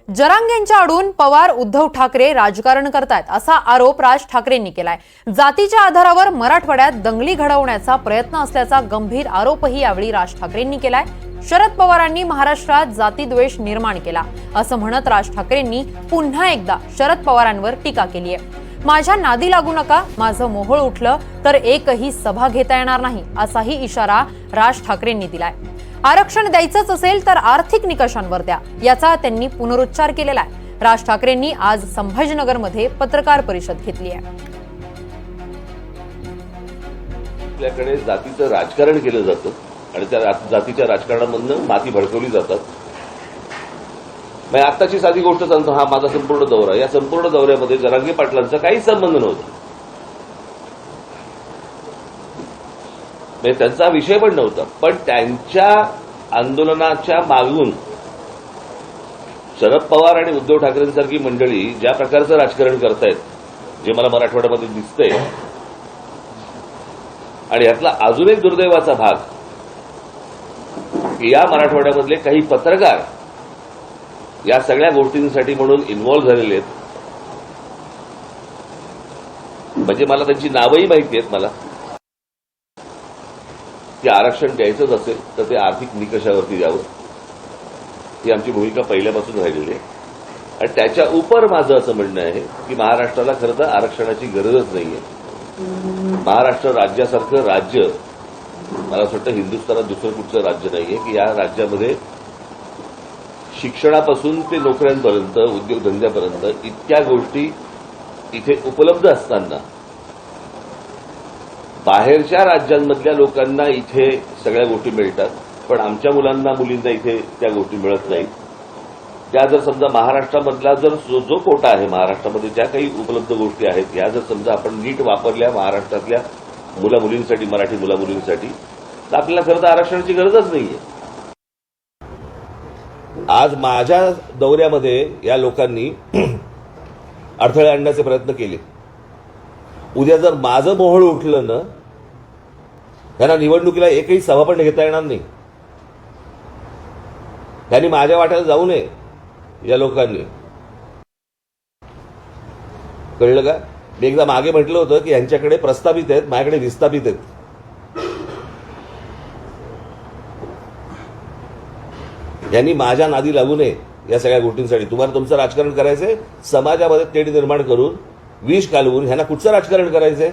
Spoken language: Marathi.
जरांगेंच्या आडून पवार उद्धव ठाकरे राजकारण करतायत असा आरोप राज ठाकरेंनी केलाय। जातीच्या आधारावर मराठवाड्यात दंगली घडवण्याचा प्रयत्न असल्याचा गंभीर आरोपही यावेळी राज ठाकरेंनी केलाय। शरद पवारांनी महाराष्ट्रात जातीद्वेष निर्माण केला असं म्हणत राज ठाकरेंनी पुन्हा एकदा शरद पवारांवर टीका केली आहे। माझ्या नादी लागू नका, माझं मोहोळ उठलं तर एकही सभा घेता येणार नाही असाही इशारा राज ठाकरेंनी दिलाय। आरक्षण द्यायचंच असेल तर आर्थिक निकषांवर द्या याचा त्यांनी पुनरुच्चार केलेला आहे। राज ठाकरेंनी आज संभाजीनगरमध्ये पत्रकार परिषद घेतली आहे। आपल्याकडे जातीचं राजकारण केलं जातं आणि त्या जातीच्या राजकारणामधून माती भडकवली जातात। मी आत्ताची साधी गोष्ट सांगतो, हा माझा संपूर्ण दौरा, या संपूर्ण दौऱ्यामध्ये जरांगे पाटलांचा काही संबंध नव्हता, त्यांचा विषय पण नव्हता, पण त्यांच्या आंदोलनाच्या मागून शरद पवार आणि उद्धव ठाकरेंसारखी मंडळी ज्या प्रकारचं राजकारण करतायत, जे मला मराठवाड्यामध्ये दिसतंय, आणि यातला अजून एक दुर्दैवाचा भाग की या मराठवाड्यामधले काही पत्रकार या सगळ्या गोष्टींसाठी म्हणून इन्व्हॉल्व्ह झालेले आहेत। म्हणजे मला त्यांची नावंही माहिती आहेत मला, की आरक्षण द्यायचंच असेल तर ते आर्थिक निकषावरती द्यावं, ही आमची भूमिका पहिल्यापासून राहिलेली आहे। आणि त्याच्या उपर माझं असं म्हणणं आहे की महाराष्ट्राला खरं तर आरक्षणाची गरजच नाहीये। महाराष्ट्र राज्यासारखं राज्य मला असं वाटतं हिंदुस्थानात दुसरं कुठचं राज्य नाहीये की या राज्यामध्ये शिक्षणापासून ते नोकऱ्यांपर्यंत, उद्योगधंद्यापर्यंत इतक्या गोष्टी इथे उपलब्ध असताना बाहेरच्या राज्यांमधल्या लोकांना इथे सगळ्या गोष्टी मिळतात, पण आमच्या मुलांना मुलींना इथे त्या गोष्टी मिळत नाहीत। त्या जर समजा महाराष्ट्रामधला जर जो कोटा आहे, महाराष्ट्रामध्ये ज्या काही उपलब्ध गोष्टी आहेत, या जर समजा आपण नीट वापरल्या महाराष्ट्रातल्या मुला मुलींसाठी, मराठी मुला मुलींसाठी, तर आपल्याला खरं तर आरक्षणाची गरजच नाहीये। आज माझ्या दौऱ्यामध्ये या लोकांनी अडथळे आणण्याचे प्रयत्न केले। उद्या जर माझं मोहोळ उठलं ना, त्यांना निवडणुकीला एकही सभा पण घेता येणार नाही। त्यांनी माझ्या वाट्याला जाऊ नये या लोकांनी, कळलं का? मी एकदा मागे म्हटलं होतं की यांच्याकडे प्रस्थापित आहेत, माझ्याकडे विस्थापित आहेत। यांनी माझ्या नादी लागू नये या सगळ्या गोष्टींसाठी। तुम्हाला तुमचं राजकारण करायचंय, समाजामध्ये तेढ निर्माण करून, विष घालवून, ह्यांना कुठचं राजकारण करायचंय?